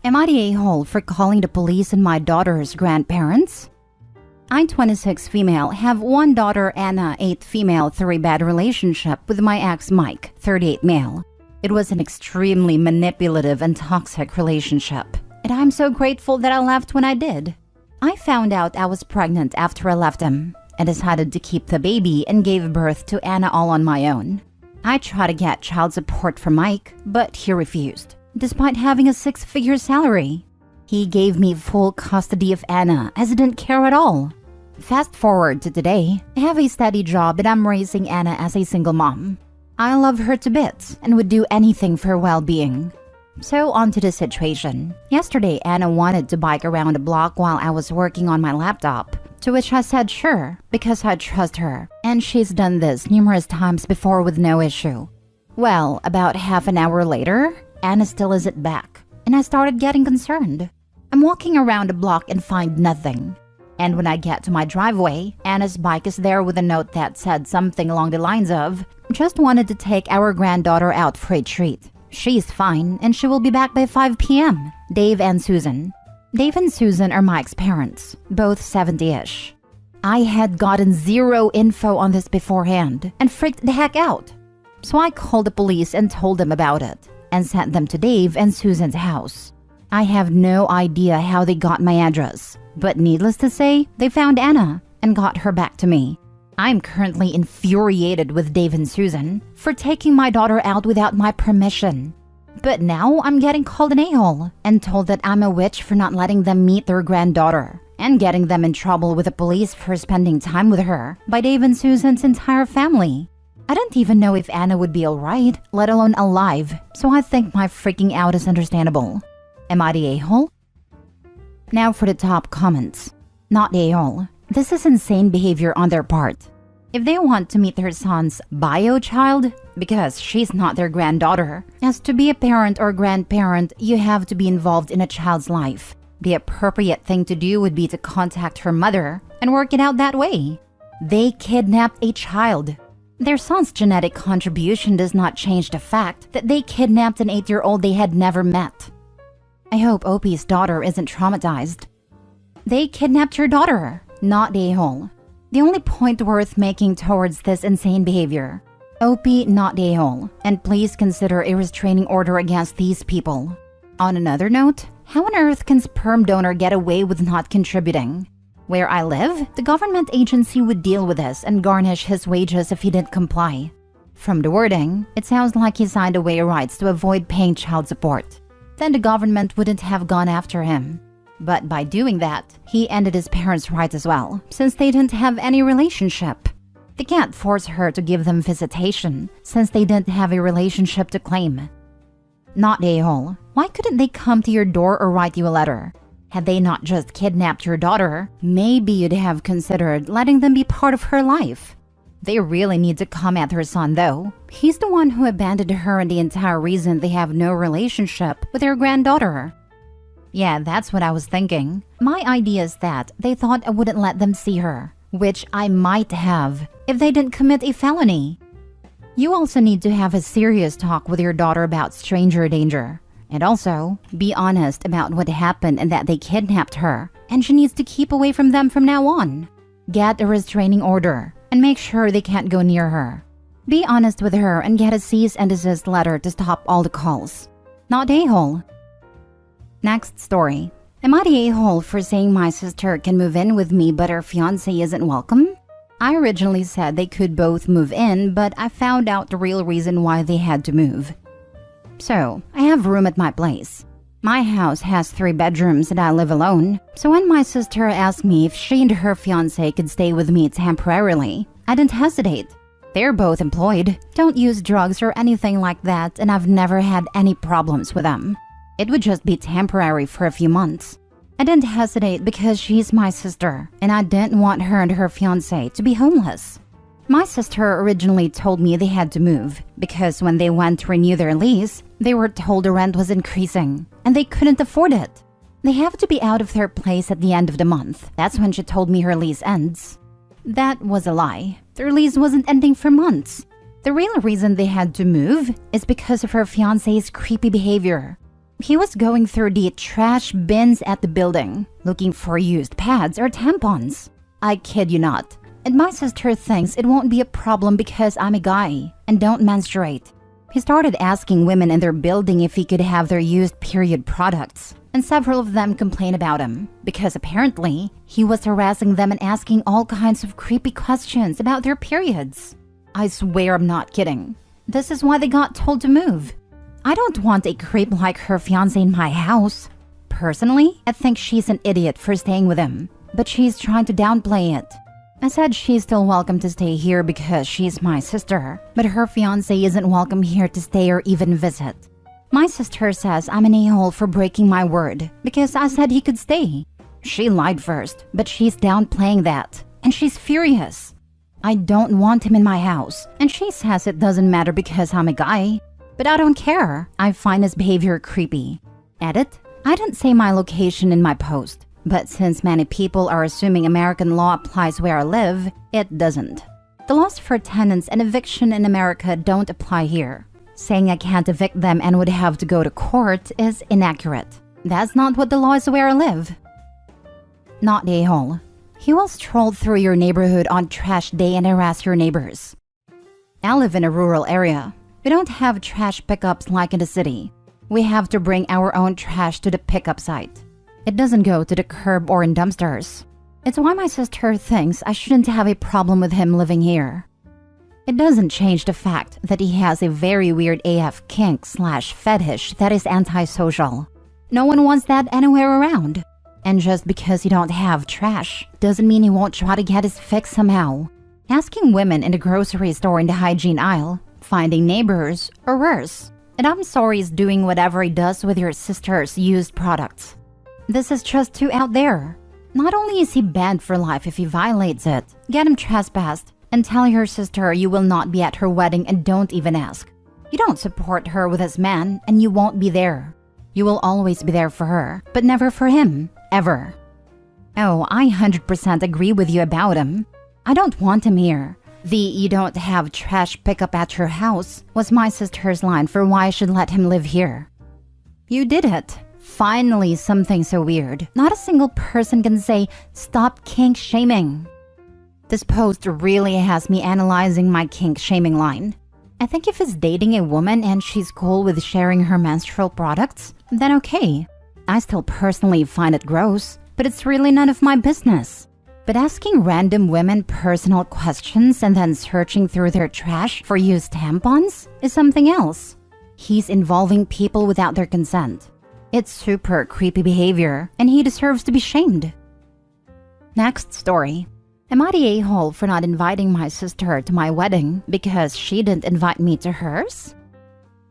Am I the a-hole for calling the police on my daughter's grandparents? I'm 26 female, have one daughter Anna, 8 female, 3-bed relationship with my ex Mike, 38 male. It was an extremely manipulative and toxic relationship, and I'm so grateful that I left when I did. I found out I was pregnant after I left him and decided to keep the baby and gave birth to Anna all on my own. I tried to get child support from Mike, but he refused, despite having a 6-figure salary. He gave me full custody of Anna as he didn't care at all. Fast forward to today, I have a steady job and I'm raising Anna as a single mom. I love her to bits and would do anything for her well-being. So on to the situation. Yesterday, Anna wanted to bike around the block while I was working on my laptop, to which I said sure, because I trust her, and she's done this numerous times before with no issue. Well, about half an hour later, Anna still isn't back, and I started getting concerned. I'm walking around the block and find nothing. And when I get to my driveway, Anna's bike is there with a note that said something along the lines of, "Just wanted to take our granddaughter out for a treat. She's fine and she will be back by 5 p.m. Dave and Susan." Dave and Susan are Mike's parents, both 70-ish. I had gotten zero info on this beforehand and freaked the heck out. So I called the police and told them about it and sent them to Dave and Susan's house. I have no idea how they got my address, but needless to say, they found Anna and got her back to me. I'm currently infuriated with Dave and Susan for taking my daughter out without my permission. But now I'm getting called an a-hole and told that I'm a witch for not letting them meet their granddaughter and getting them in trouble with the police for spending time with her by Dave and Susan's entire family. I don't even know if Anna would be alright, let alone alive, so I think my freaking out is understandable. Am I the a-hole? Now for the top comments. Not the a-hole. This is insane behavior on their part. If they want to meet their son's bio child, because she's not their granddaughter, as to be a parent or grandparent, you have to be involved in a child's life. The appropriate thing to do would be to contact her mother and work it out that way. They kidnapped a child. Their son's genetic contribution does not change the fact that they kidnapped an 8-year-old they had never met. I hope Opie's daughter isn't traumatized. They kidnapped your daughter, not the a-hole. The only point worth making towards this insane behavior. Opie, not the a-hole, and please consider a restraining order against these people. On another note, how on earth can sperm donor get away with not contributing? Where I live, the government agency would deal with this and garnish his wages if he didn't comply. From the wording, it sounds like he signed away rights to avoid paying child support. Then the government wouldn't have gone after him. But by doing that, he ended his parents' rights as well, since they didn't have any relationship. They can't force her to give them visitation, since they didn't have a relationship to claim. Not the a-hole. Why couldn't they come to your door or write you a letter? Had they not just kidnapped your daughter, maybe you'd have considered letting them be part of her life. They really need to come at her son though. He's the one who abandoned her and the entire reason they have no relationship with their granddaughter. Yeah, that's what I was thinking. My idea is that they thought I wouldn't let them see her, which I might have if they didn't commit a felony. You also need to have a serious talk with your daughter about stranger danger. And also, be honest about what happened and that they kidnapped her, and she needs to keep away from them from now on. Get a restraining order and make sure they can't go near her. Be honest with her and get a cease and desist letter to stop all the calls. Not a-hole. Next story. Am I the a-hole for saying my sister can move in with me but her fiancé isn't welcome? I originally said they could both move in, but I found out the real reason why they had to move. So, I have room at my place. My house has 3 bedrooms and I live alone, so when my sister asked me if she and her fiancé could stay with me temporarily, I didn't hesitate. They're both employed, don't use drugs or anything like that, and I've never had any problems with them. It would just be temporary for a few months. I didn't hesitate because she's my sister, and I didn't want her and her fiancé to be homeless. My sister originally told me they had to move because when they went to renew their lease, they were told the rent was increasing and they couldn't afford it. They have to be out of their place at the end of the month. That's when she told me her lease ends. That was a lie. Their lease wasn't ending for months. The real reason they had to move is because of her fiancé's creepy behavior. He was going through the trash bins at the building, looking for used pads or tampons. I kid you not. And my sister thinks it won't be a problem because I'm a guy and don't menstruate. He started asking women in their building if he could have their used period products, and several of them complained about him because apparently he was harassing them and asking all kinds of creepy questions about their periods. I swear I'm not kidding. This is why they got told to move. I don't want a creep like her fiancé in my house. Personally, I think she's an idiot for staying with him, but she's trying to downplay it. I said she's still welcome to stay here because she's my sister, but her fiancé isn't welcome here to stay or even visit. My sister says I'm an a-hole for breaking my word because I said he could stay. She lied first, but she's downplaying that, and she's furious. I don't want him in my house, and she says it doesn't matter because I'm a guy. But I don't care. I find his behavior creepy. Edit: I didn't say my location in my post, but since many people are assuming American law applies where I live, it doesn't. The laws for tenants and eviction in America don't apply here. Saying I can't evict them and would have to go to court is inaccurate. That's not what the law is where I live. Not a-hole. He will stroll through your neighborhood on trash day and harass your neighbors. I live in a rural area. We don't have trash pickups like in the city. We have to bring our own trash to the pickup site. It doesn't go to the curb or in dumpsters. It's why my sister thinks I shouldn't have a problem with him living here. It doesn't change the fact that he has a very weird AF kink/fetish that is antisocial. No one wants that anywhere around. And just because you don't have trash doesn't mean he won't try to get his fix somehow. Asking women in the grocery store in the hygiene aisle, finding neighbors, or worse. And I'm sorry he's doing whatever he does with your sister's used products. This is just too out there. Not only is he banned for life if he violates it, get him trespassed, and tell your sister you will not be at her wedding and don't even ask. You don't support her with this man and you won't be there. You will always be there for her, but never for him, ever. Oh, I 100% agree with you about him. I don't want him here. The "you don't have trash pickup at your house" was my sister's line for why I should let him live here. You did it. Finally, something so weird. Not a single person can say, "Stop kink shaming." This post really has me analyzing my kink shaming line. I think if he's dating a woman and she's cool with sharing her menstrual products, then okay. I still personally find it gross, but it's really none of my business. But asking random women personal questions and then searching through their trash for used tampons is something else. He's involving people without their consent. It's super creepy behavior, and he deserves to be shamed. Next story. Am I the a-hole for not inviting my sister to my wedding because she didn't invite me to hers?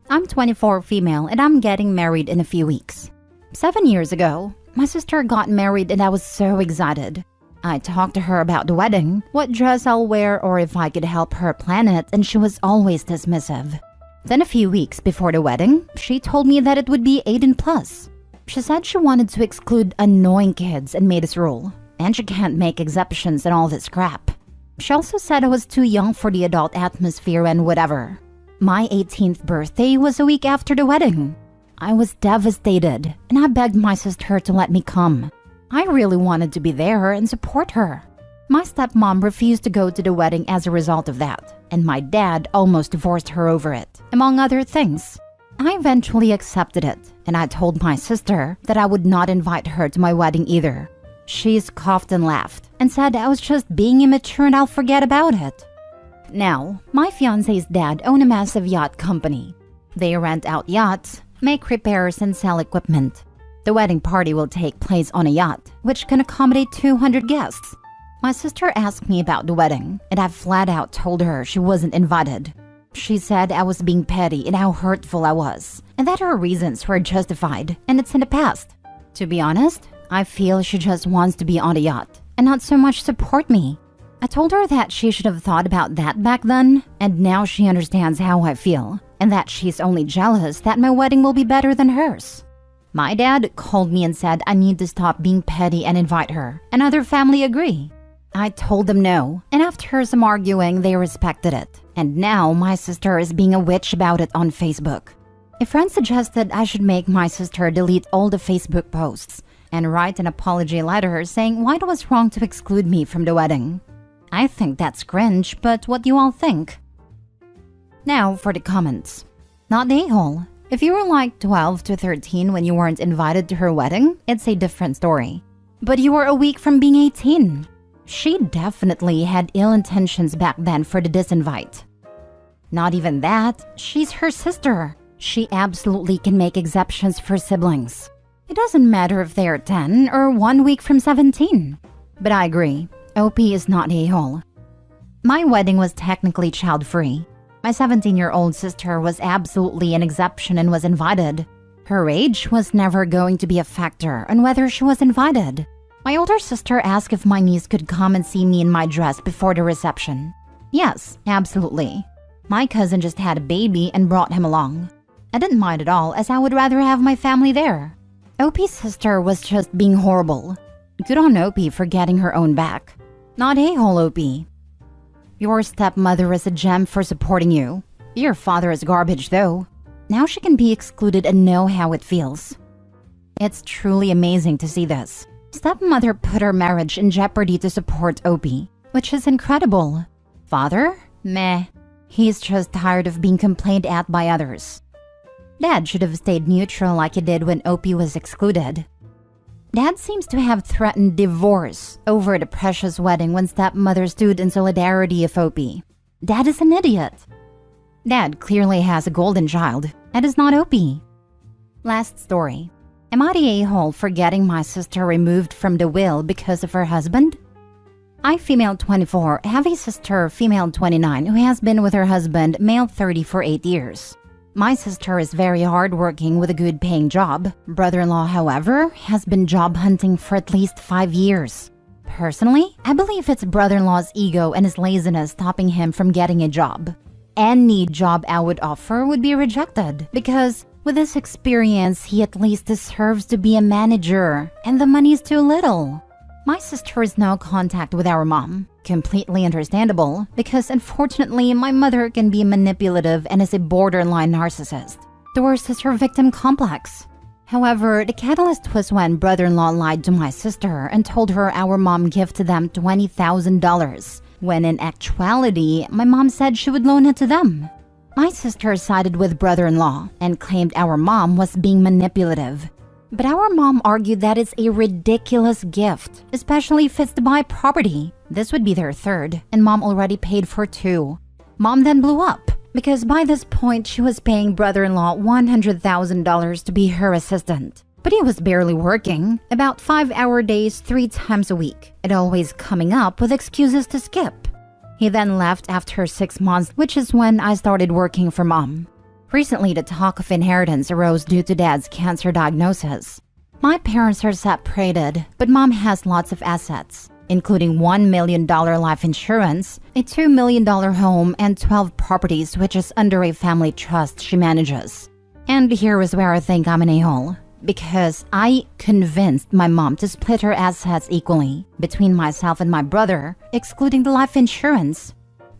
I'm 24 female and I'm getting married in a few weeks. 7 years ago, my sister got married and I was so excited. I talked to her about the wedding, what dress I'll wear, or if I could help her plan it, and she was always dismissive. Then a few weeks before the wedding, she told me that it would be 18+. She said she wanted to exclude annoying kids and made this rule, and she can't make exceptions and all this crap. She also said I was too young for the adult atmosphere and whatever. My 18th birthday was a week after the wedding. I was devastated, and I begged my sister to let me come. I really wanted to be there and support her. My stepmom refused to go to the wedding as a result of that, and my dad almost divorced her over it, among other things. I eventually accepted it, and I told my sister that I would not invite her to my wedding either. She scoffed and laughed, and said I was just being immature and I'll forget about it. Now, my fiancé's dad owns a massive yacht company. They rent out yachts, make repairs, and sell equipment. The wedding party will take place on a yacht, which can accommodate 200 guests. My sister asked me about the wedding, and I flat out told her she wasn't invited. She said I was being petty and how hurtful I was, and that her reasons were justified, and it's in the past. To be honest, I feel she just wants to be on the yacht, and not so much support me. I told her that she should have thought about that back then, and now she understands how I feel, and that she's only jealous that my wedding will be better than hers. My dad called me and said I need to stop being petty and invite her, and other family agree. I told them no, and after some arguing, they respected it. And now my sister is being a witch about it on Facebook. A friend suggested I should make my sister delete all the Facebook posts and write an apology letter saying why it was wrong to exclude me from the wedding. I think that's cringe, but what do you all think? Now for the comments. Not the a-hole. If you were like 12 to 13 when you weren't invited to her wedding, it's a different story. But you were a week from being 18. She definitely had ill intentions back then for the disinvite. Not even that, she's her sister. She absolutely can make exceptions for siblings. It doesn't matter if they are 10 or 1 week from 17. But I agree, OP is not the a-hole. My wedding was technically child-free. My 17-year-old sister was absolutely an exception and was invited. Her age was never going to be a factor on whether she was invited. My older sister asked if my niece could come and see me in my dress before the reception. Yes, absolutely. My cousin just had a baby and brought him along. I didn't mind at all, as I would rather have my family there. OP's sister was just being horrible. Good on OP for getting her own back. Not a-hole OP. Your stepmother is a gem for supporting you. Your father is garbage though. Now she can be excluded and know how it feels. It's truly amazing to see this. Stepmother put her marriage in jeopardy to support OP, which is incredible. Father? Meh. He's just tired of being complained at by others. Dad should have stayed neutral like he did when OP was excluded. Dad seems to have threatened divorce over the precious wedding when stepmother stood in solidarity of OP. Dad is an idiot. Dad clearly has a golden child. That is not OP. Last story. Am I the a-hole for getting my sister removed from the will because of her husband? I, female 24, have a sister, female 29, who has been with her husband, male 30, for 8 years. My sister is very hardworking with a good paying job. Brother-in-law, however, has been job hunting for at least 5 years. Personally, I believe it's brother-in-law's ego and his laziness stopping him from getting a job. Any job I would offer would be rejected because with his experience, he at least deserves to be a manager, and the money is too little. My sister has no contact with our mom. Completely understandable, because unfortunately, my mother can be manipulative and is a borderline narcissist. The worst is her victim complex. However, the catalyst was when brother-in-law lied to my sister and told her our mom gifted them $20,000, when in actuality, my mom said she would loan it to them. My sister sided with brother-in-law and claimed our mom was being manipulative. But our mom argued that it's a ridiculous gift, especially if it's to buy property. This would be their third, and mom already paid for 2. Mom then blew up, because by this point she was paying brother-in-law $100,000 to be her assistant. But he was barely working, about 5-hour days 3 times a week, and always coming up with excuses to skip. He then left after 6 months, which is when I started working for mom. Recently, the talk of inheritance arose due to dad's cancer diagnosis. My parents are separated, but mom has lots of assets, including $1 million life insurance, a $2 million home, and 12 properties, which is under a family trust she manages. And here is where I think I'm an a-hole, because I convinced my mom to split her assets equally between myself and my brother, excluding the life insurance.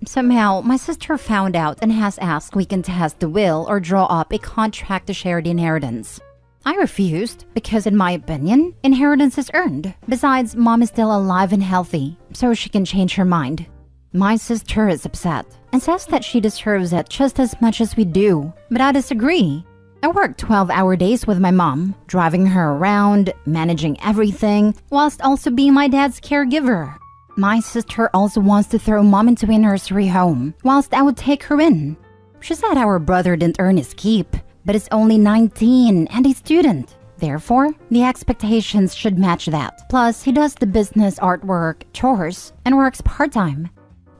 Somehow, my sister found out and has asked we can test the will or draw up a contract to share the inheritance. I refused because in my opinion, inheritance is earned. Besides, mom is still alive and healthy, so she can change her mind. My sister is upset and says that she deserves it just as much as we do, but I disagree. I work 12-hour days with my mom, driving her around, managing everything, whilst also being my dad's caregiver. My sister also wants to throw mom into a nursery home, whilst I would take her in. She said our brother didn't earn his keep, but is only 19 and a student. Therefore, the expectations should match that. Plus, he does the business, artwork, chores, and works part-time.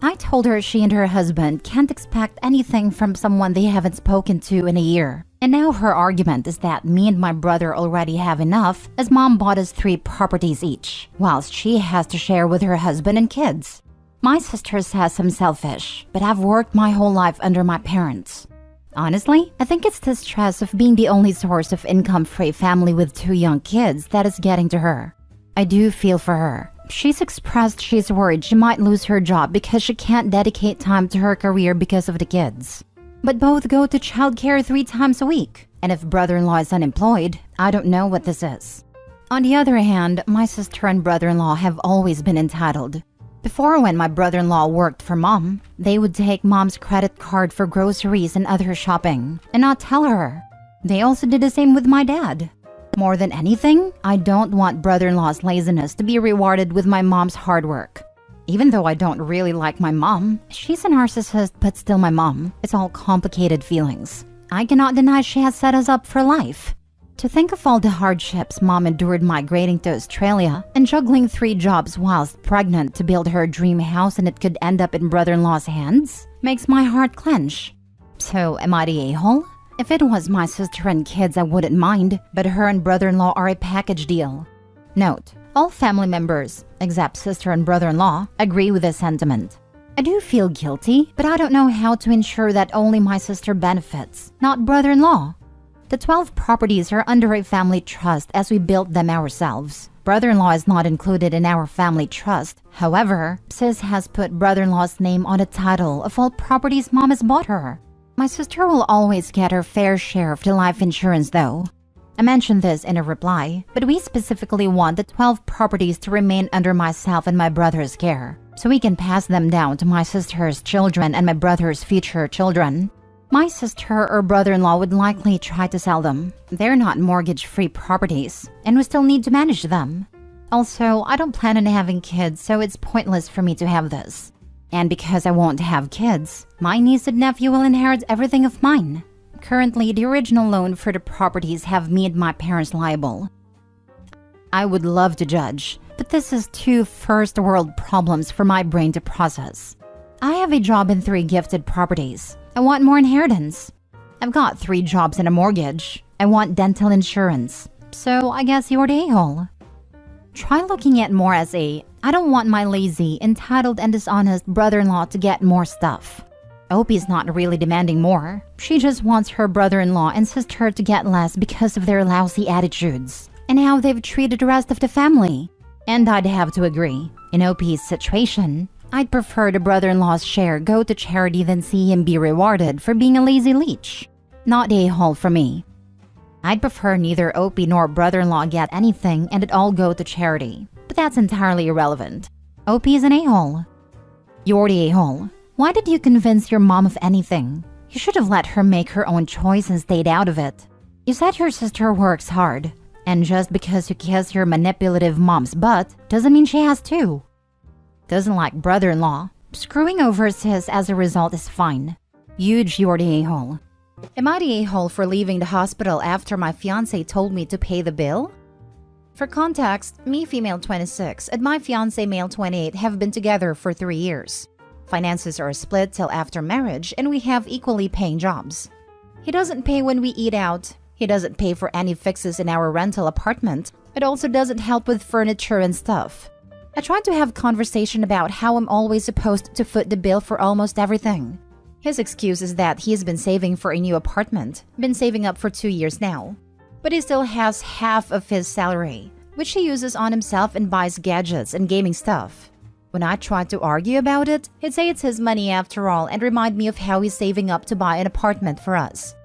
I told her she and her husband can't expect anything from someone they haven't spoken to in a year. And now her argument is that me and my brother already have enough, as mom bought us 3 properties each, whilst she has to share with her husband and kids. My sister says I'm selfish, but I've worked my whole life under my parents. Honestly, I think it's the stress of being the only source of income for a family with 2 young kids that is getting to her. I do feel for her. She's expressed she's worried she might lose her job because she can't dedicate time to her career because of the kids. But both go to childcare 3 times a week. And if brother-in-law is unemployed, I don't know what this is. On the other hand, my sister and brother-in-law have always been entitled. Before, when my brother-in-law worked for mom, they would take mom's credit card for groceries and other shopping and not tell her. They also did the same with my dad. More than anything, I don't want brother-in-law's laziness to be rewarded with my mom's hard work. Even though I don't really like my mom, she's a narcissist but still my mom. It's all complicated feelings. I cannot deny she has set us up for life. To think of all the hardships mom endured migrating to Australia and juggling 3 jobs whilst pregnant to build her dream house and it could end up in brother-in-law's hands makes my heart clench. So am I the a-hole? If it was my sister and kids, I wouldn't mind, but her and brother-in-law are a package deal. Note, all family members, except sister and brother-in-law, agree with this sentiment. I do feel guilty, but I don't know how to ensure that only my sister benefits, not brother-in-law. The 12 properties are under a family trust as we built them ourselves. Brother-in-law is not included in our family trust. However, sis has put brother-in-law's name on the title of all properties mom has bought her. My sister will always get her fair share of the life insurance though. I mentioned this in a reply, but we specifically want the 12 properties to remain under myself and my brother's care, so we can pass them down to my sister's children and my brother's future children. My sister or brother-in-law would likely try to sell them. They're not mortgage-free properties, and we still need to manage them. Also, I don't plan on having kids, so it's pointless for me to have this. And because I won't have kids, my niece and nephew will inherit everything of mine. Currently, the original loan for the properties have made my parents liable. I would love to judge, but this is 2 first-world problems for my brain to process. I have a job and 3 gifted properties. I want more inheritance. I've got 3 jobs and a mortgage. I want dental insurance. So I guess you're the a-hole. Try looking at more as I don't want my lazy, entitled, and dishonest brother-in-law to get more stuff. Opie's not really demanding more. She just wants her brother-in-law and sister to get less because of their lousy attitudes and how they've treated the rest of the family. And I'd have to agree. In Opie's situation, I'd prefer the brother-in-law's share go to charity than see him be rewarded for being a lazy leech. Not the a-hole for me. I'd prefer neither Opie nor brother-in-law get anything and it all go to charity. But that's entirely irrelevant. Opie is an a-hole. You're the a-hole. Why did you convince your mom of anything? You should have let her make her own choice and stayed out of it. You said your sister works hard. And just because you kiss your manipulative mom's butt doesn't mean she has to. Doesn't like brother-in-law. Screwing over sis as a result is fine. Huge, you're the a-hole. Am I the a-hole for leaving the hospital after my fiancé told me to pay the bill? For context, me female 26 and my fiancé male 28 have been together for 3 years. Finances are split till after marriage and we have equally paying jobs. He doesn't pay when we eat out. He doesn't pay for any fixes in our rental apartment. It also doesn't help with furniture and stuff. I tried to have conversation about how I'm always supposed to foot the bill for almost everything. His excuse is that he's been saving for a new apartment, been saving up for 2 years now. But he still has half of his salary, which he uses on himself and buys gadgets and gaming stuff. When I tried to argue about it, he'd say it's his money after all and remind me of how he's saving up to buy an apartment for us.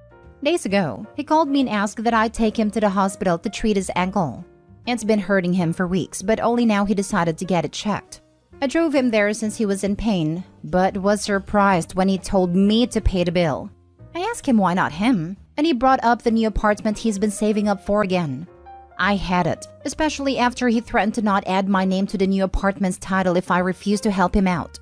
Days ago, he called me and asked that I take him to the hospital to treat his ankle. It's been hurting him for weeks, but only now he decided to get it checked. I drove him there since he was in pain, but was surprised when he told me to pay the bill. I asked him why not him, and he brought up the new apartment he's been saving up for again. I had it, especially after he threatened to not add my name to the new apartment's title if I refused to help him out.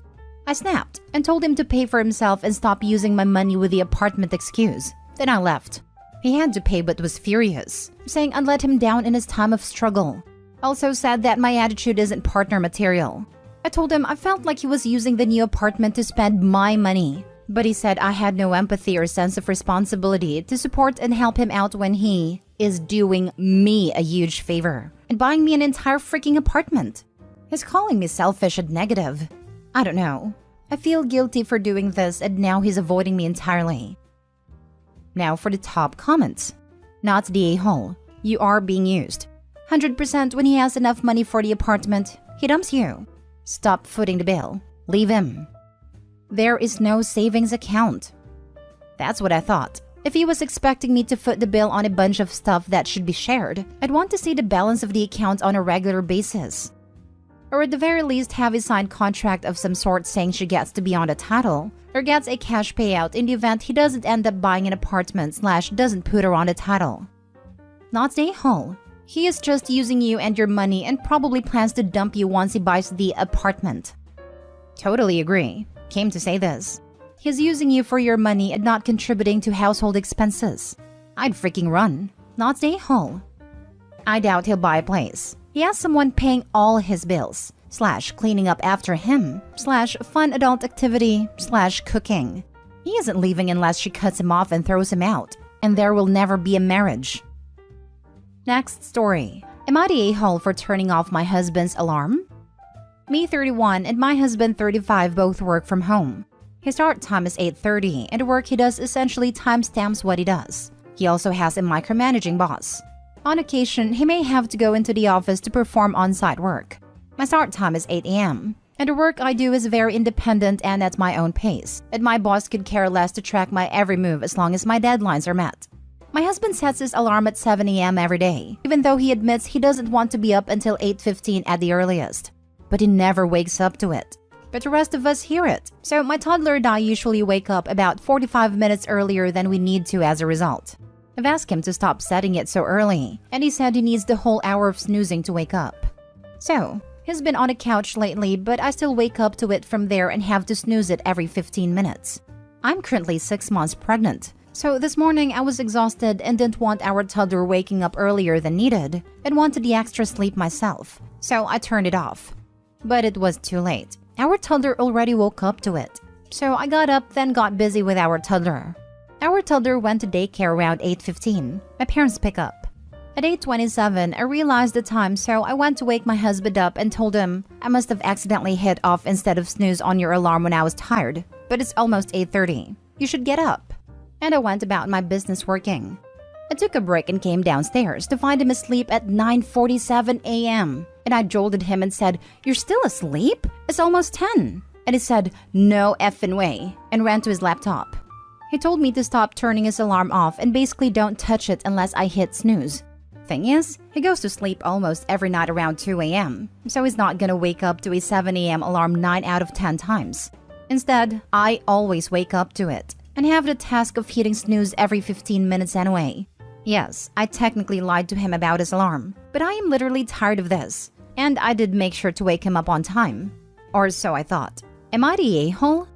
I snapped and told him to pay for himself and stop using my money with the apartment excuse. Then I left. He had to pay but was furious, saying I'd let him down in his time of struggle. Also said that my attitude isn't partner material. I told him I felt like he was using the new apartment to spend my money, but he said I had no empathy or sense of responsibility to support and help him out when he is doing me a huge favor and buying me an entire freaking apartment. He's calling me selfish and negative. I don't know. I feel guilty for doing this and now he's avoiding me entirely. Now for the top comments. Not the a-hole. You are being used. 100% when he has enough money for the apartment, he dumps you. Stop footing the bill. Leave him. There is no savings account. That's what I thought. If he was expecting me to foot the bill on a bunch of stuff that should be shared, I'd want to see the balance of the account on a regular basis. Or at the very least have a signed contract of some sort saying she gets to be on the title, or gets a cash payout in the event he doesn't end up buying an apartment / doesn't put her on the title. Not the a-hole. He is just using you and your money and probably plans to dump you once he buys the apartment. Totally agree. Came to say this. He's using you for your money and not contributing to household expenses. I'd freaking run. Not the a-hole. I doubt he'll buy a place. He has someone paying all his bills, / cleaning up after him, / fun adult activity, / cooking. He isn't leaving unless she cuts him off and throws him out, and there will never be a marriage. Next story. Am I the a-hole for turning off my husband's alarm? Me 31 and my husband 35 both work from home. His start time is 8:30 and the work he does essentially timestamps what he does. He also has a micromanaging boss. On occasion, he may have to go into the office to perform on-site work. My start time is 8 a.m. and the work I do is very independent and at my own pace, and my boss could care less to track my every move as long as my deadlines are met. My husband sets his alarm at 7 a.m. every day, even though he admits he doesn't want to be up until 8:15 at the earliest. But he never wakes up to it. But the rest of us hear it, so my toddler and I usually wake up about 45 minutes earlier than we need to as a result. I've asked him to stop setting it so early, and he said he needs the whole hour of snoozing to wake up. So, he's been on a couch lately, but I still wake up to it from there and have to snooze it every 15 minutes. I'm currently 6 months pregnant, so this morning I was exhausted and didn't want our toddler waking up earlier than needed and wanted the extra sleep myself, so I turned it off. But it was too late. Our toddler already woke up to it, so I got up then got busy with our toddler. Our toddler went to daycare around 8:15. My parents pick up. At 8:27, I realized the time, so I went to wake my husband up and told him I must have accidentally hit off instead of snooze on your alarm when I was tired, but it's almost 8:30. You should get up. And I went about my business working. I took a break and came downstairs to find him asleep at 9:47 a.m. And I jolted him and said, "You're still asleep? It's almost 10. And he said, "No effing way," and ran to his laptop. He told me to stop turning his alarm off and basically don't touch it unless I hit snooze. Thing is, he goes to sleep almost every night around 2 a.m., so he's not gonna wake up to a 7 a.m. alarm 9 out of 10 times. Instead, I always wake up to it and have the task of hitting snooze every 15 minutes anyway. Yes, I technically lied to him about his alarm, but I am literally tired of this, and I did make sure to wake him up on time. Or so I thought. Am I the a-hole?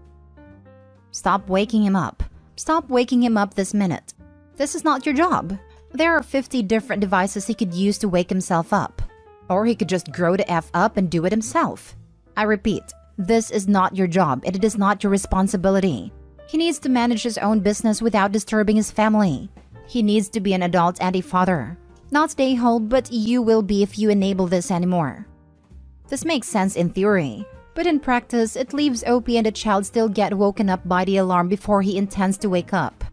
Stop waking him up. Stop waking him up this minute. This is not your job. There are 50 different devices he could use to wake himself up. Or he could just grow the F up and do it himself. I repeat, this is not your job and it is not your responsibility. He needs to manage his own business without disturbing his family. He needs to be an adult and a father. Not the a-hole, but you will be if you enable this anymore. This makes sense in theory, but in practice, it leaves OP and the child still get woken up by the alarm before he intends to wake up.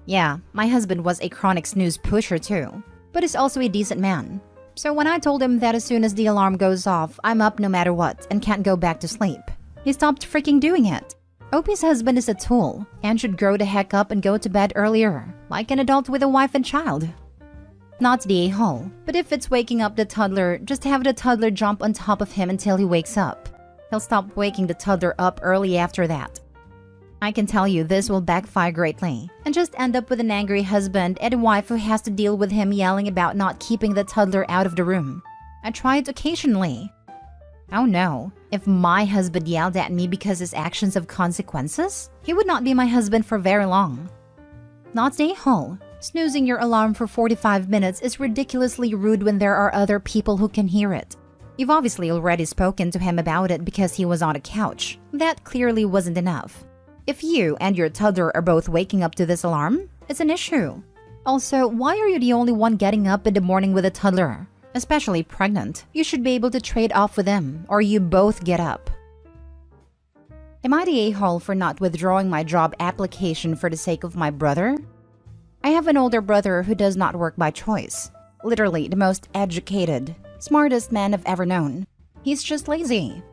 Yeah, my husband was a chronic snooze pusher too, but he's also a decent man. So when I told him that as soon as the alarm goes off, I'm up no matter what and can't go back to sleep, he stopped freaking doing it. OP's husband is a tool and should grow the heck up and go to bed earlier, like an adult with a wife and child. Not the a-hole, but if it's waking up the toddler, just have the toddler jump on top of him until he wakes up. He'll stop waking the toddler up early after that. I can tell you this will backfire greatly and just end up with an angry husband and a wife who has to deal with him yelling about not keeping the toddler out of the room. I try it occasionally. Oh no, if my husband yelled at me because his actions have consequences, he would not be my husband for very long. Not the a-hole. Snoozing your alarm for 45 minutes is ridiculously rude when there are other people who can hear it. You've obviously already spoken to him about it because he was on a couch. That clearly wasn't enough. If you and your toddler are both waking up to this alarm, it's an issue. Also, why are you the only one getting up in the morning with a toddler? Especially pregnant, you should be able to trade off with him, or you both get up. Am I the a-hole for not withdrawing my job application for the sake of my brother? I have an older brother who does not work by choice. Literally the most educated, smartest man I've ever known. He's just lazy.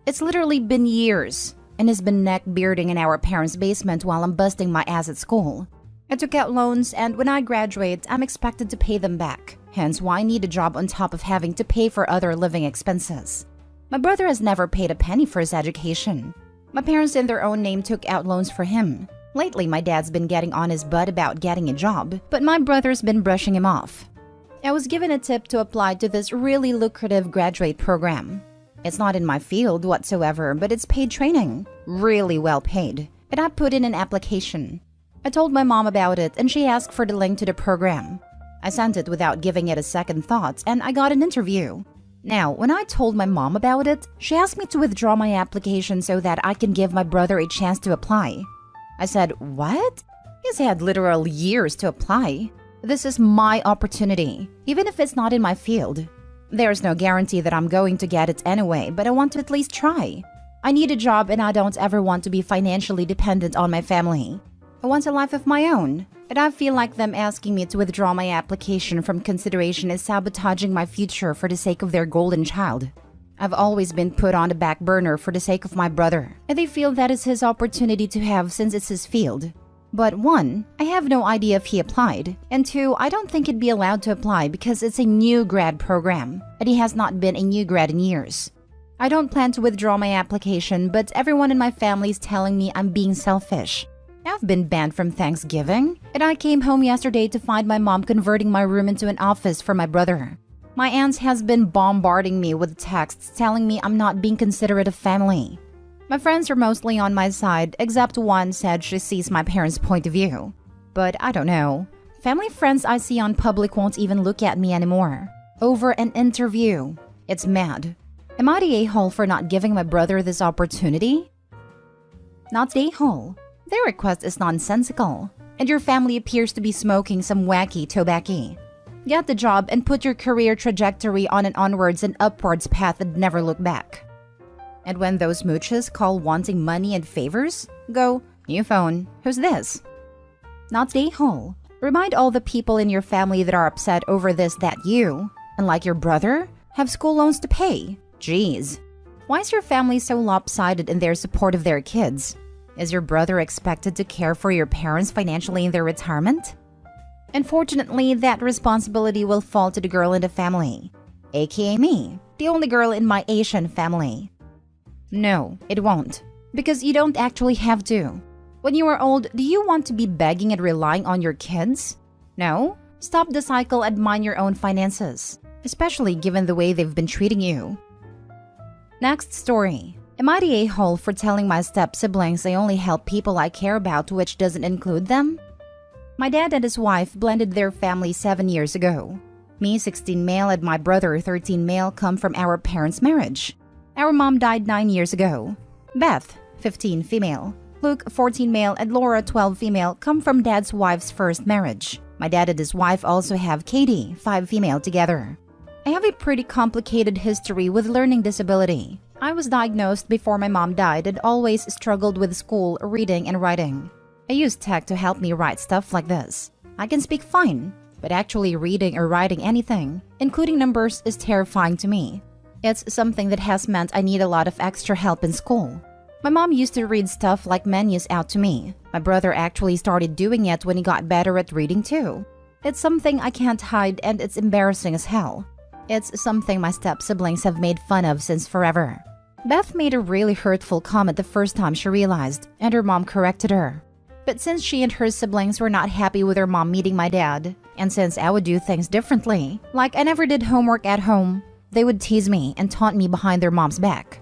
It's literally been years, and has been neck-bearding in our parents' basement while I'm busting my ass at school. I took out loans, and when I graduate, I'm expected to pay them back, hence why I need a job on top of having to pay for other living expenses. My brother has never paid a penny for his education. My parents in their own name took out loans for him. Lately, my dad's been getting on his butt about getting a job, but my brother's been brushing him off. I was given a tip to apply to this really lucrative graduate program. It's not in my field whatsoever, but it's paid training. Really well paid. And I put in an application. I told my mom about it and she asked for the link to the program. I sent it without giving it a second thought and I got an interview. Now, when I told my mom about it, she asked me to withdraw my application so that I can give my brother a chance to apply. I said, "What? He's had literal years to apply. This is my opportunity, even if it's not in my field. There's no guarantee that I'm going to get it anyway, but I want to at least try. I need a job and I don't ever want to be financially dependent on my family. I want a life of my own, and I feel like them asking me to withdraw my application from consideration is sabotaging my future for the sake of their golden child. I've always been put on the back burner for the sake of my brother, and they feel that is his opportunity to have since it's his field. But 1, I have no idea if he applied, and 2, I don't think he'd be allowed to apply because it's a new grad program, and he has not been a new grad in years. I don't plan to withdraw my application, but everyone in my family is telling me I'm being selfish. I've been banned from Thanksgiving, and I came home yesterday to find my mom converting my room into an office for my brother. My aunt has been bombarding me with texts telling me I'm not being considerate of family. My friends are mostly on my side, except one said she sees my parents' point of view. But I don't know. Family friends I see on public won't even look at me anymore. Over an interview. It's mad. Am I the a-hole for not giving my brother this opportunity? Not the a-hole. Their request is nonsensical, and your family appears to be smoking some wacky tobacco. Get the job and put your career trajectory on an onwards and upwards path and never look back. And when those mooches call wanting money and favors, go, "New phone, who's this?" Not the a-hole. Remind all the people in your family that are upset over this that you, unlike your brother, have school loans to pay. Jeez. Why is your family so lopsided in their support of their kids? Is your brother expected to care for your parents financially in their retirement? Unfortunately, that responsibility will fall to the girl in the family, aka me, the only girl in my Asian family. No, it won't, because you don't actually have to. When you are old, do you want to be begging and relying on your kids? No? Stop the cycle and mind your own finances, especially given the way they've been treating you. Next story. Am I the a-hole for telling my step-siblings I only help people I care about, which doesn't include them? My dad and his wife blended their family 7 years ago. Me, 16 male, and my brother, 13 male, come from our parents' marriage. Our mom died 9 years ago. Beth, 15 female. Luke, 14 male, and Laura, 12 female, come from dad's wife's first marriage. My dad and his wife also have Katie, 5 female together. I have a pretty complicated history with learning disability. I was diagnosed before my mom died and always struggled with school, reading, and writing. I used tech to help me write stuff like this. I can speak fine, but actually reading or writing anything, including numbers, is terrifying to me. It's something that has meant I need a lot of extra help in school. My mom used to read stuff like menus out to me. My brother actually started doing it when he got better at reading too. It's something I can't hide and it's embarrassing as hell. It's something my step-siblings have made fun of since forever. Beth made a really hurtful comment the first time she realized, and her mom corrected her. But since she and her siblings were not happy with her mom meeting my dad, and since I would do things differently, like I never did homework at home, they would tease me and taunt me behind their mom's back.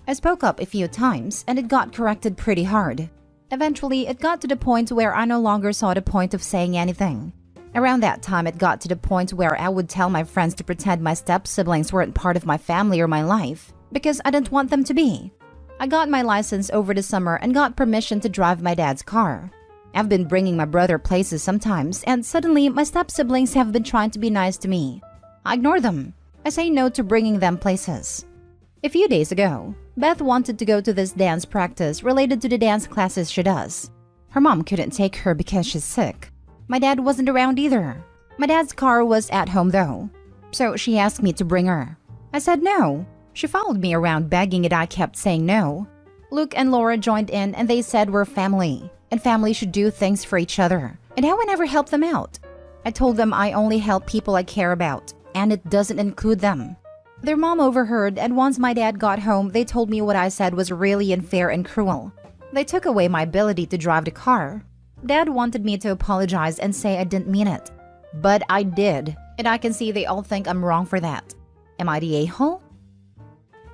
I spoke up a few times, and it got corrected pretty hard. Eventually, it got to the point where I no longer saw the point of saying anything. Around that time, it got to the point where I would tell my friends to pretend my step-siblings weren't part of my family or my life, because I didn't want them to be. I got my license over the summer and got permission to drive my dad's car. I've been bringing my brother places sometimes, and suddenly my step-siblings have been trying to be nice to me. I ignore them. I say no to bringing them places. A few days ago, Beth wanted to go to this dance practice related to the dance classes she does. Her mom couldn't take her because she's sick. My dad wasn't around either. My dad's car was at home though, so she asked me to bring her. I said no. She followed me around begging and I kept saying no. Luke and Laura joined in and they said we're family, and family should do things for each other, and how I never help them out. I told them I only help people I care about, and it doesn't include them. Their mom overheard, and once my dad got home, they told me what I said was really unfair and cruel. They took away my ability to drive the car. Dad wanted me to apologize and say I didn't mean it. But I did, and I can see they all think I'm wrong for that. Am I the a-hole?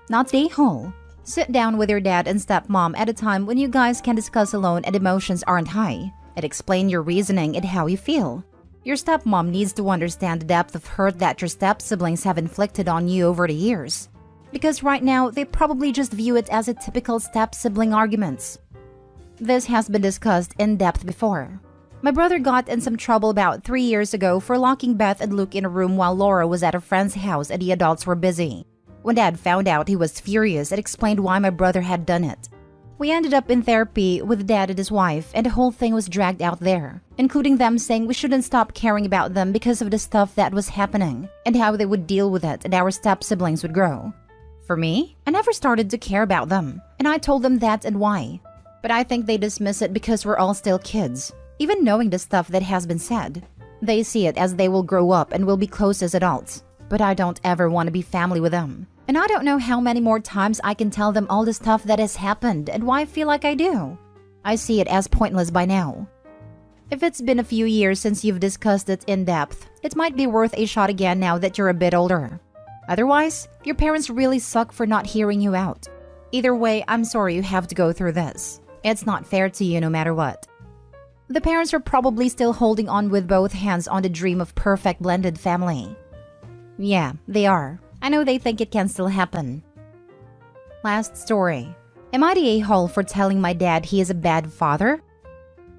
Not the a-hole. Sit down with your dad and stepmom at a time when you guys can discuss alone and emotions aren't high, and explain your reasoning and how you feel. Your stepmom needs to understand the depth of hurt that your step-siblings have inflicted on you over the years. Because right now, they probably just view it as a typical step-sibling arguments. This has been discussed in depth before. My brother got in some trouble about 3 years ago for locking Beth and Luke in a room while Laura was at a friend's house and the adults were busy. When Dad found out, he was furious and explained why my brother had done it. We ended up in therapy with Dad and his wife, and the whole thing was dragged out there, including them saying we shouldn't stop caring about them because of the stuff that was happening, and how they would deal with it and our step-siblings would grow. For me, I never started to care about them, and I told them that and why. But I think they dismiss it because we're all still kids, even knowing the stuff that has been said. They see it as they will grow up and will be close as adults, but I don't ever want to be family with them. And I don't know how many more times I can tell them all the stuff that has happened and why I feel like I do. I see it as pointless by now. If it's been a few years since you've discussed it in depth, it might be worth a shot again now that you're a bit older. Otherwise, your parents really suck for not hearing you out. Either way, I'm sorry you have to go through this. It's not fair to you no matter what. The parents are probably still holding on with both hands on the dream of perfect blended family. Yeah, they are. I know they think it can still happen. Last story. Am I the a-hole for telling my dad he is a bad father?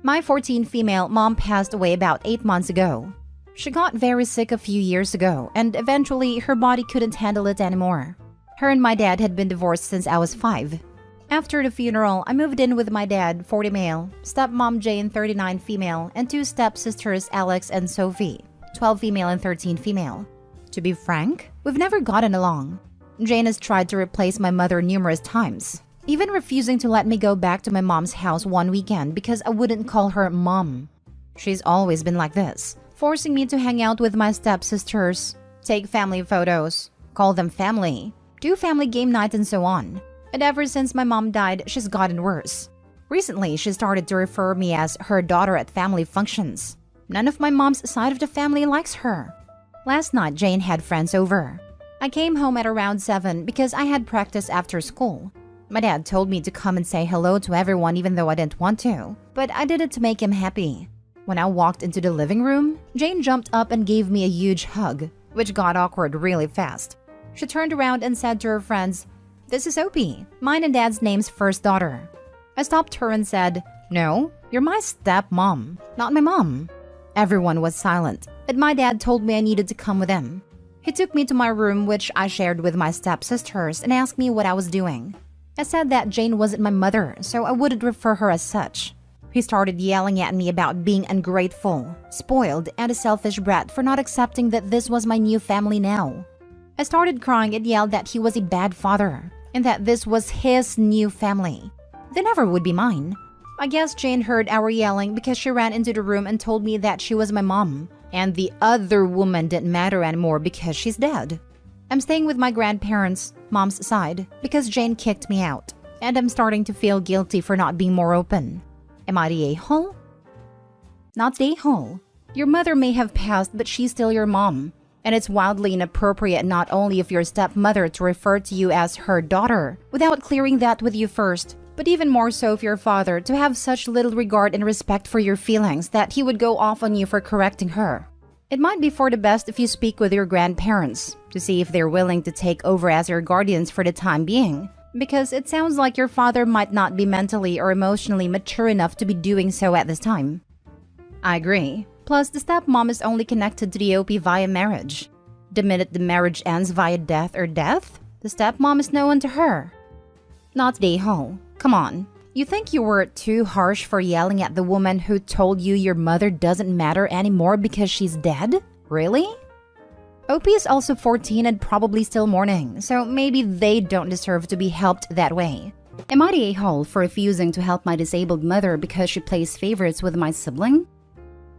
My 14 female mom passed away about 8 months ago. She got very sick a few years ago, and eventually her body couldn't handle it anymore. Her and my dad had been divorced since I was 5. After the funeral, I moved in with my dad, 40 male, stepmom Jane, 39 female, and 2 stepsisters, Alex and Sophie, 12 female and 13 female. To be frank, we've never gotten along. Jane has tried to replace my mother numerous times, even refusing to let me go back to my mom's house one weekend because I wouldn't call her mom. She's always been like this, forcing me to hang out with my stepsisters, take family photos, call them family, do family game night and so on. And ever since my mom died, she's gotten worse. Recently, she started to refer me as her daughter at family functions. None of my mom's side of the family likes her. Last night, Jane had friends over. I came home at around 7 because I had practice after school. My dad told me to come and say hello to everyone even though I didn't want to, but I did it to make him happy. When I walked into the living room, Jane jumped up and gave me a huge hug, which got awkward really fast. She turned around and said to her friends, "This is Opie, mine and Dad's name's first daughter." I stopped her and said, "No, you're my stepmom, not my mom." Everyone was silent, but my dad told me I needed to come with him. He took me to my room, which I shared with my stepsisters, and asked me what I was doing. I said that Jane wasn't my mother, so I wouldn't refer her as such. He started yelling at me about being ungrateful, spoiled, and a selfish brat for not accepting that this was my new family now. I started crying and yelled that he was a bad father, and that this was his new family. They never would be mine. I guess Jane heard our yelling because she ran into the room and told me that she was my mom, and the other woman didn't matter anymore because she's dead. I'm staying with my grandparents, mom's side, because Jane kicked me out, and I'm starting to feel guilty for not being more open. Am I the a-hole? Not the a-hole. Your mother may have passed, but she's still your mom. And it's wildly inappropriate not only of your stepmother to refer to you as her daughter without clearing that with you first, but even more so of your father to have such little regard and respect for your feelings that he would go off on you for correcting her. It might be for the best if you speak with your grandparents to see if they're willing to take over as your guardians for the time being, because it sounds like your father might not be mentally or emotionally mature enough to be doing so at this time. I agree. Plus, the stepmom is only connected to the OP via marriage. The minute the marriage ends via death, the stepmom is no one to her. Not the a-hole. Come on. You think you were too harsh for yelling at the woman who told you your mother doesn't matter anymore because she's dead? Really? OP is also 14 and probably still mourning, so maybe they don't deserve to be helped that way. Am I the a-hole for refusing to help my disabled mother because she plays favorites with my sibling?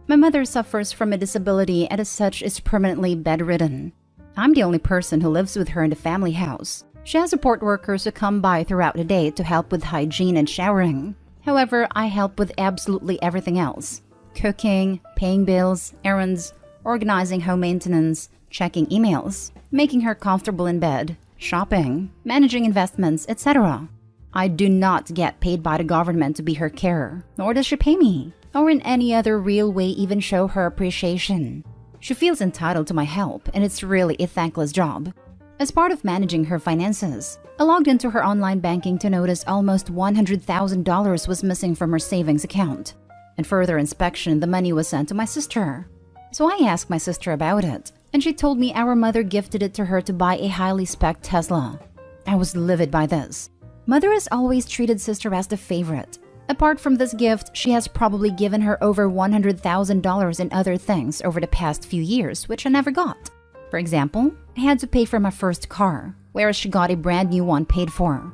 My mother suffers from a disability and as such is permanently bedridden. I'm the only person who lives with her in the family house. She has support workers who come by throughout the day to help with hygiene and showering. However, I help with absolutely everything else. Cooking, paying bills, errands, organizing home maintenance, checking emails, making her comfortable in bed, shopping, managing investments, etc. I do not get paid by the government to be her carer, nor does she pay me, or in any other real way even show her appreciation. She feels entitled to my help, and it's really a thankless job. As part of managing her finances, I logged into her online banking to notice almost $100,000 was missing from her savings account. And further inspection, the money was sent to my sister. So I asked my sister about it, and she told me our mother gifted it to her to buy a highly spec'd Tesla. I was livid by this. Mother has always treated sister as the favorite. Apart from this gift, she has probably given her over $100,000 in other things over the past few years, which I never got. For example, I had to pay for my first car, whereas she got a brand new one paid for.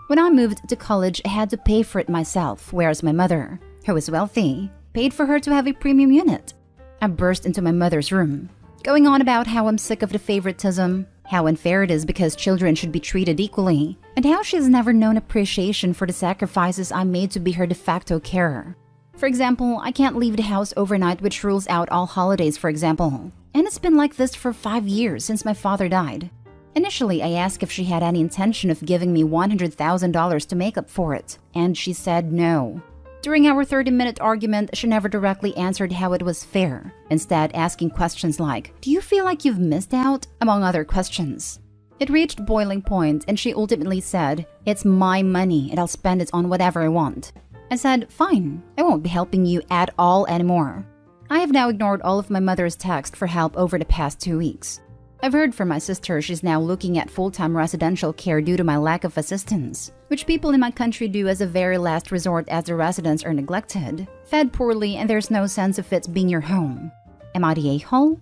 When I moved to college, I had to pay for it myself, whereas my mother, who is wealthy, paid for her to have a premium unit. I burst into my mother's room, going on about how I'm sick of the favoritism, how unfair it is because children should be treated equally, and how she has never known appreciation for the sacrifices I made to be her de facto carer. For example, I can't leave the house overnight, which rules out all holidays, for example. And it's been like this for 5 years since my father died. Initially, I asked if she had any intention of giving me $100,000 to make up for it, and she said no. During our 30-minute argument, she never directly answered how it was fair, instead asking questions like, "Do you feel like you've missed out?" among other questions. It reached boiling point and she ultimately said, "It's my money and I'll spend it on whatever I want." I said, "Fine, I won't be helping you at all anymore." I have now ignored all of my mother's texts for help over the past 2 weeks. I've heard from my sister she's now looking at full-time residential care due to my lack of assistance, which people in my country do as a very last resort as the residents are neglected, fed poorly, and there's no sense of it being your home. Am I the a-hole?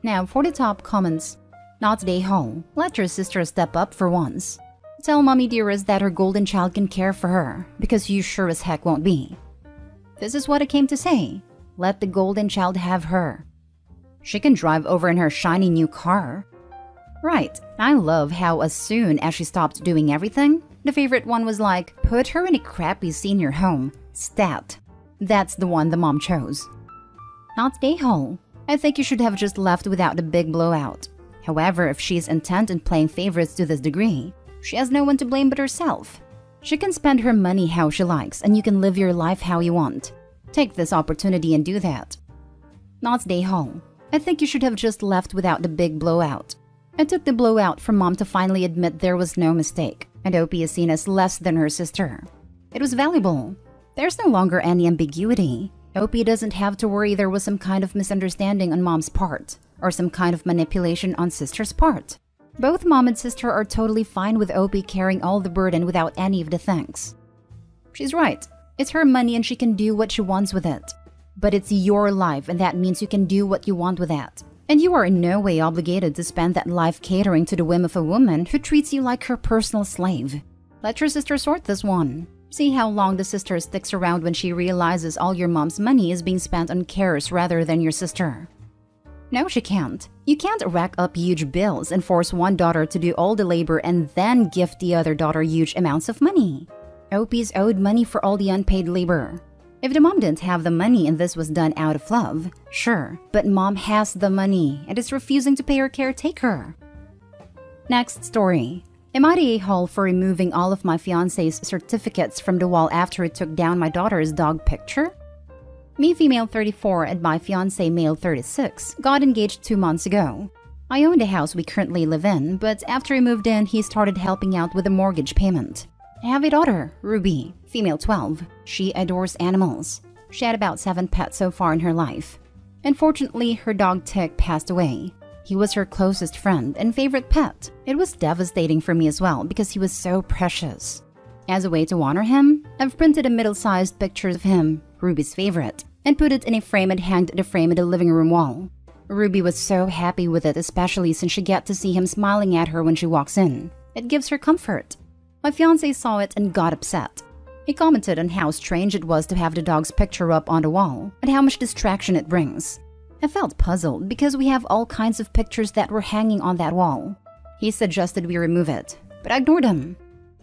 Now for the top comments. Not the a-hole. Let your sister step up for once. Tell mommy dearest that her golden child can care for her, because you sure as heck won't be. This is what I came to say. Let the golden child have her. She can drive over in her shiny new car. Right, I love how as soon as she stopped doing everything, the favorite one was like, put her in a crappy senior home. Stat. That's the one the mom chose. Not the a-hole. I think you should have just left without the big blowout. However, if she's intent on playing favorites to this degree, she has no one to blame but herself. She can spend her money how she likes, and you can live your life how you want. Take this opportunity and do that. Not the a-hole. I think you should have just left without the big blowout. It took the blowout for mom to finally admit there was no mistake, and Opie is seen as less than her sister. It was valuable. There's no longer any ambiguity. Opie doesn't have to worry there was some kind of misunderstanding on mom's part, or some kind of manipulation on sister's part. Both mom and sister are totally fine with Opie carrying all the burden without any of the thanks. She's right. It's her money and she can do what she wants with it. But it's your life, and that means you can do what you want with that. And you are in no way obligated to spend that life catering to the whim of a woman who treats you like her personal slave. Let your sister sort this one. See how long the sister sticks around when she realizes all your mom's money is being spent on cares rather than your sister. No, she can't. You can't rack up huge bills and force one daughter to do all the labor and then gift the other daughter huge amounts of money. Opie's owed money for all the unpaid labor. If the mom didn't have the money and this was done out of love, sure, but mom has the money and is refusing to pay her caretaker. Next story. Am I the a-hole for removing all of my fiancé's certificates from the wall after he took down my daughter's dog picture? Me, female 34, and my fiancé, male 36, got engaged 2 months ago. I own the house we currently live in, but after he moved in, he started helping out with the mortgage payment. I have a daughter, Ruby, female 12. She adores animals. She had about 7 pets so far in her life. Unfortunately, her dog Tick passed away. He was her closest friend and favorite pet. It was devastating for me as well because he was so precious. As a way to honor him, I've printed a middle-sized picture of him, Ruby's favorite, and put it in a frame and hanged the frame in the living room wall. Ruby was so happy with it, especially since she gets to see him smiling at her when she walks in. It gives her comfort. My fiancé saw it and got upset. He commented on how strange it was to have the dog's picture up on the wall and how much distraction it brings. I felt puzzled because we have all kinds of pictures that were hanging on that wall. He suggested we remove it, but I ignored him.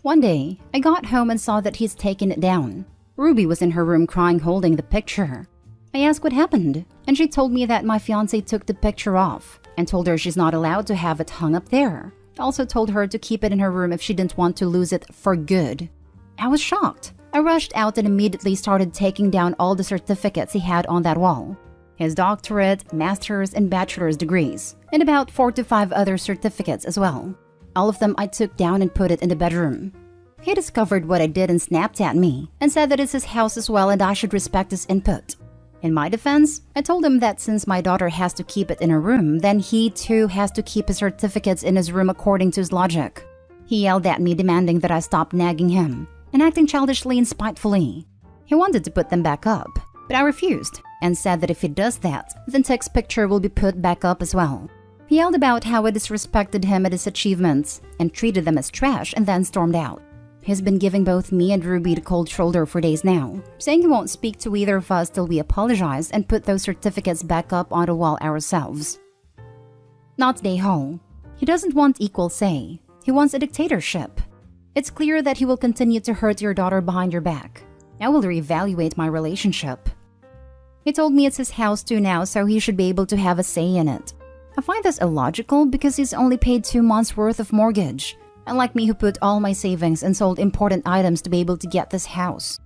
One day, I got home and saw that he's taken it down. Ruby was in her room crying holding the picture. I asked what happened, and she told me that my fiancé took the picture off and told her she's not allowed to have it hung up there. I also told her to keep it in her room if she didn't want to lose it for good. I was shocked. I rushed out and immediately started taking down all the certificates he had on that wall. His doctorate, master's, and bachelor's degrees, and about 4 to 5 other certificates as well. All of them I took down and put it in the bedroom. He discovered what I did and snapped at me and said that it's his house as well and I should respect his input. In my defense, I told him that since my daughter has to keep it in her room, then he too has to keep his certificates in his room according to his logic. He yelled at me demanding that I stop nagging him and acting childishly and spitefully. He wanted to put them back up, but I refused and said that if he does that, then Tech's picture will be put back up as well. He yelled about how I disrespected him at his achievements and treated them as trash and then stormed out. He's been giving both me and Ruby the cold shoulder for days now, saying he won't speak to either of us till we apologize and put those certificates back up on the wall ourselves. Not day home. He doesn't want equal say. He wants a dictatorship. It's clear that he will continue to hurt your daughter behind your back. I will reevaluate my relationship. He told me it's his house too now, so he should be able to have a say in it. I find this illogical because he's only paid 2 months worth of mortgage. Unlike me who put all my savings and sold important items to be able to get this house.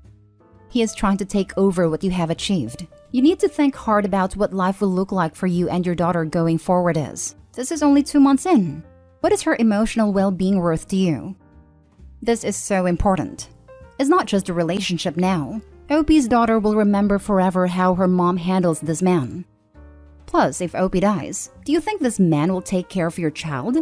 He is trying to take over what you have achieved. You need to think hard about what life will look like for you and your daughter going forward is. This is only 2 months in. What is her emotional well-being worth to you? This is so important. It's not just a relationship now. Opie's daughter will remember forever how her mom handles this man. Plus, if Opie dies, do you think this man will take care of your child?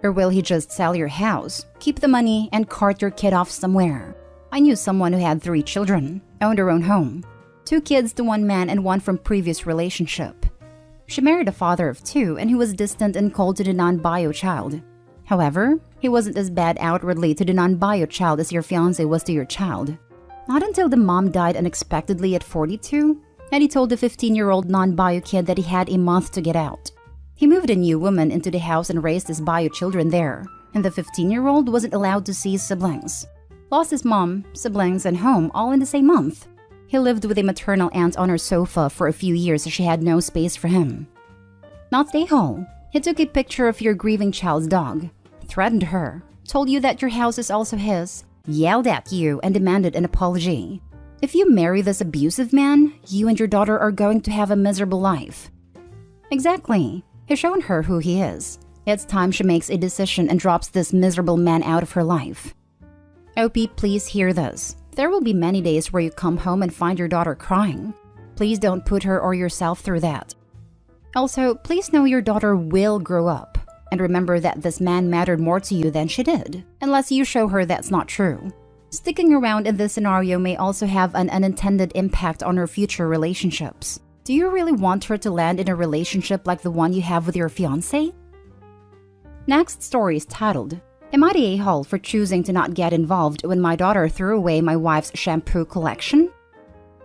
Or will he just sell your house, keep the money, and cart your kid off somewhere? I knew someone who had 3 children, owned her own home. 2 kids to 1 man and 1 from previous relationship. She married a father of 2 and he was distant and cold to the non-bio child. However, he wasn't as bad outwardly to the non-bio child as your fiancé was to your child. Not until the mom died unexpectedly at 42, and he told the 15-year-old non-bio kid that he had a month to get out. He moved a new woman into the house and raised his bio children there, and the 15-year-old wasn't allowed to see his siblings. Lost his mom, siblings, and home all in the same month. He lived with a maternal aunt on her sofa for a few years as she had no space for him. Not stay home. He took a picture of your grieving child's dog, threatened her, told you that your house is also his, yelled at you, and demanded an apology. If you marry this abusive man, you and your daughter are going to have a miserable life. Exactly. He's shown her who he is. It's time she makes a decision and drops this miserable man out of her life. Opie, please hear this. There will be many days where you come home and find your daughter crying. Please don't put her or yourself through that. Also, please know your daughter will grow up. And remember that this man mattered more to you than she did, unless you show her that's not true. Sticking around in this scenario may also have an unintended impact on her future relationships. Do you really want her to land in a relationship like the one you have with your fiancé? Next story is titled, Am I the a-hole for choosing to not get involved when my daughter threw away my wife's shampoo collection?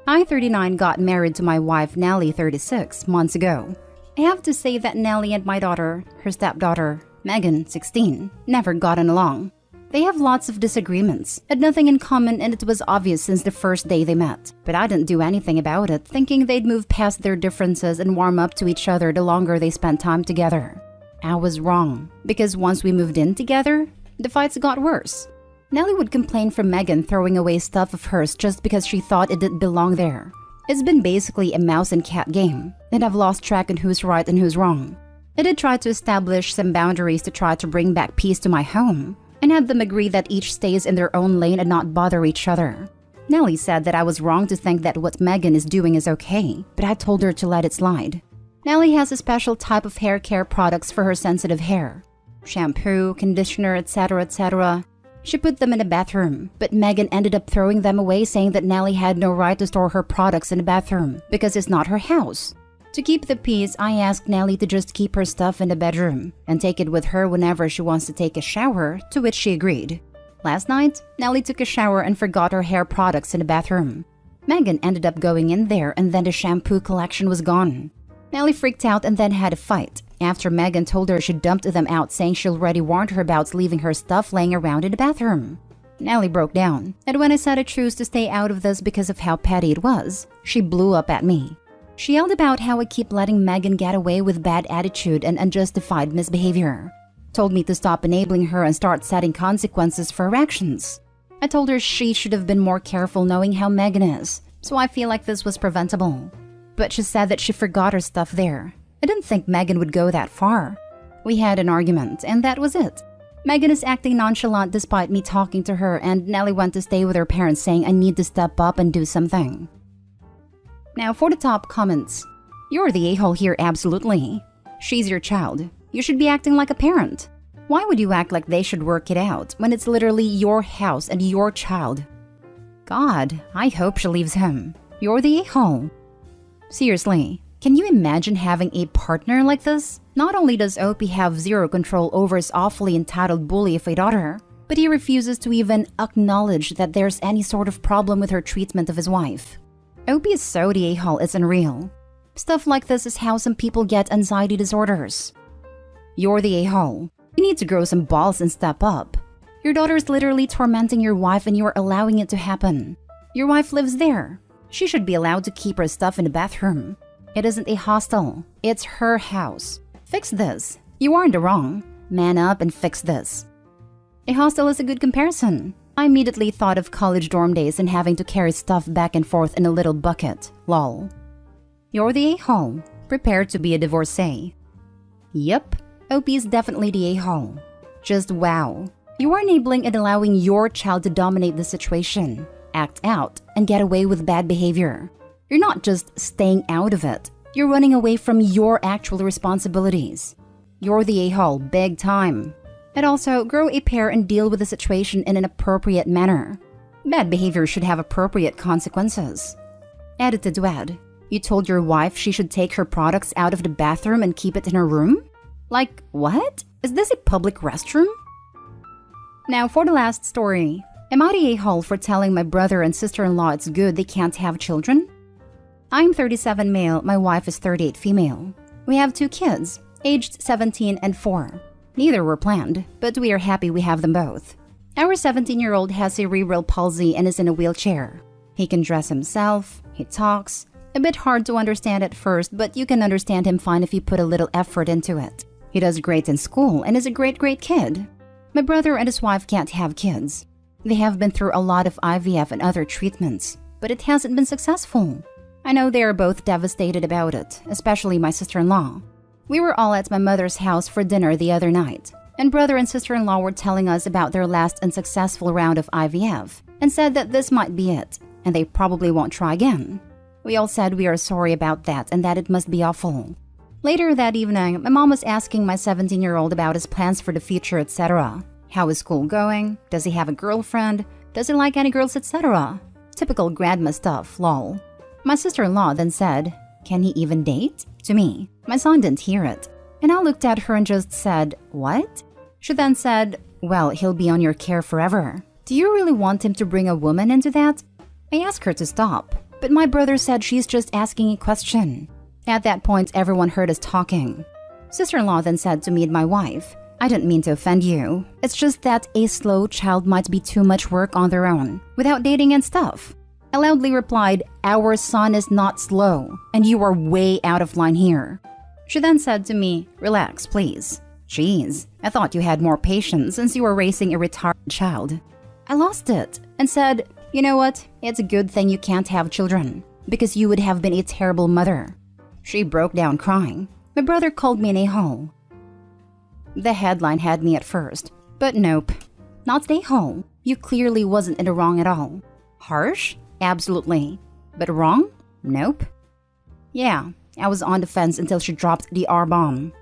I, 39, got married to my wife Nellie, 36, months ago. I have to say that Nellie and my daughter, her stepdaughter, Megan, 16, never gotten along. They have lots of disagreements, had nothing in common, and it was obvious since the first day they met. But I didn't do anything about it, thinking they'd move past their differences and warm up to each other the longer they spent time together. I was wrong, because once we moved in together, the fights got worse. Nellie would complain from Megan throwing away stuff of hers just because she thought it didn't belong there. It's been basically a mouse and cat game, and I've lost track on who's right and who's wrong. I did try to establish some boundaries to try to bring back peace to my home, and had them agree that each stays in their own lane and not bother each other. Nellie said that I was wrong to think that what Megan is doing is okay, but I told her to let it slide. Nellie has a special type of hair care products for her sensitive hair. Shampoo, conditioner, etc., etc. She put them in the bathroom, but Megan ended up throwing them away, saying that Nellie had no right to store her products in the bathroom because it's not her house. To keep the peace, I asked Nellie to just keep her stuff in the bedroom and take it with her whenever she wants to take a shower, to which she agreed. Last night, Nellie took a shower and forgot her hair products in the bathroom. Megan ended up going in there and then the shampoo collection was gone. Nellie freaked out and then had a fight after Megan told her she dumped them out, saying she already warned her about leaving her stuff laying around in the bathroom. Nellie broke down, and when I said I chose to stay out of this because of how petty it was, she blew up at me. She yelled about how I keep letting Megan get away with bad attitude and unjustified misbehavior. Told me to stop enabling her and start setting consequences for her actions. I told her she should have been more careful knowing how Megan is, so I feel like this was preventable. But she said that she forgot her stuff there. I didn't think Megan would go that far. We had an argument, and that was it. Megan is acting nonchalant despite me talking to her, and Nellie went to stay with her parents, saying I need to step up and do something. Now for the top comments. You're the a-hole here, absolutely. She's your child. You should be acting like a parent. Why would you act like they should work it out when it's literally your house and your child? God, I hope she leaves him. You're the a-hole. Seriously, can you imagine having a partner like this? Not only does Opie have zero control over his awfully entitled bully of a daughter, but he refuses to even acknowledge that there's any sort of problem with her treatment of his wife. Opie is so the a-hole, it's unreal. Stuff like this is how some people get anxiety disorders. You're the a-hole. You need to grow some balls and step up. Your daughter is literally tormenting your wife and you're allowing it to happen. Your wife lives there. She should be allowed to keep her stuff in the bathroom. It isn't a hostel. It's her house. Fix this. You are in the wrong. Man up and fix this. A hostel is a good comparison. I immediately thought of college dorm days and having to carry stuff back and forth in a little bucket. Lol. You're the a-hole. Prepare to be a divorcee. Yep. Opie is definitely the a-hole. Just wow. You are enabling and allowing your child to dominate the situation, act out, and get away with bad behavior. You're not just staying out of it. You're running away from your actual responsibilities. You're the a-hole big time. And also, grow a pair and deal with the situation in an appropriate manner. Bad behavior should have appropriate consequences. Edited to add, you told your wife she should take her products out of the bathroom and keep it in her room? Like, what? Is this a public restroom? Now for the last story. Am I the a-hole for telling my brother and sister-in-law it's good they can't have children? I'm 37 male, my wife is 38 female. We have 2 kids, aged 17 and 4. Neither were planned, but we are happy we have them both. Our 17-year-old has cerebral palsy and is in a wheelchair. He can dress himself, he talks. A bit hard to understand at first, but you can understand him fine if you put a little effort into it. He does great in school and is a great kid. My brother and his wife can't have kids. They have been through a lot of IVF and other treatments, but it hasn't been successful. I know they are both devastated about it, especially my sister-in-law. We were all at my mother's house for dinner the other night, and brother and sister-in-law were telling us about their last unsuccessful round of IVF and said that this might be it, and they probably won't try again. We all said we are sorry about that and that it must be awful. Later that evening, my mom was asking my 17-year-old about his plans for the future, etc. How is school going? Does he have a girlfriend? Does he like any girls, etc.? Typical grandma stuff, lol. My sister-in-law then said, "Can he even date?" to me. My son didn't hear it, and I looked at her and just said, "What?" She then said, "Well, he'll be on your care forever. Do you really want him to bring a woman into that?" I asked her to stop, but my brother said she's just asking a question. At that point, everyone heard us talking. Sister-in-law then said to me and my wife, "I didn't mean to offend you. It's just that a slow child might be too much work on their own, without dating and stuff." I loudly replied, "Our son is not slow, and you are way out of line here." She then said to me, "Relax, please. Jeez, I thought you had more patience since you were raising a retarded child." I lost it and said, "You know what? It's a good thing you can't have children, because you would have been a terrible mother." She broke down crying. My brother called me an a-hole. The headline had me at first, but nope. Not an a-hole. You clearly wasn't in the wrong at all. Harsh? Absolutely. But wrong? Nope. Yeah, I was on the fence until she dropped the R-bomb.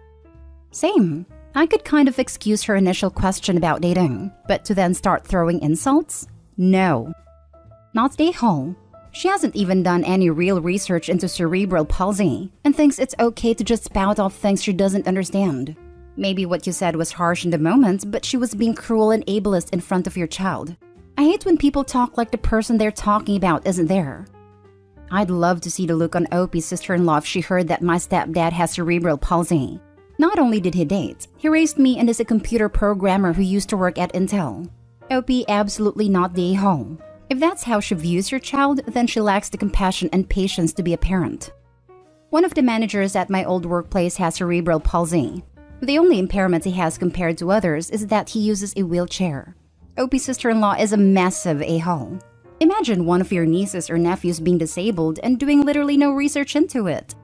Same. I could kind of excuse her initial question about dating, but to then start throwing insults? No. Not the a-hole. She hasn't even done any real research into cerebral palsy and thinks it's okay to just spout off things she doesn't understand. Maybe what you said was harsh in the moment, but she was being cruel and ableist in front of your child. I hate when people talk like the person they're talking about isn't there. I'd love to see the look on Opie's sister-in-law if she heard that my stepdad has cerebral palsy. Not only did he date, he raised me and is a computer programmer who used to work at Intel. Opie absolutely not the a-hole. If that's how she views your child, then she lacks the compassion and patience to be a parent. One of the managers at my old workplace has cerebral palsy. The only impairment he has compared to others is that he uses a wheelchair. Opie's sister-in-law is a massive a-hole. Imagine one of your nieces or nephews being disabled and doing literally no research into it.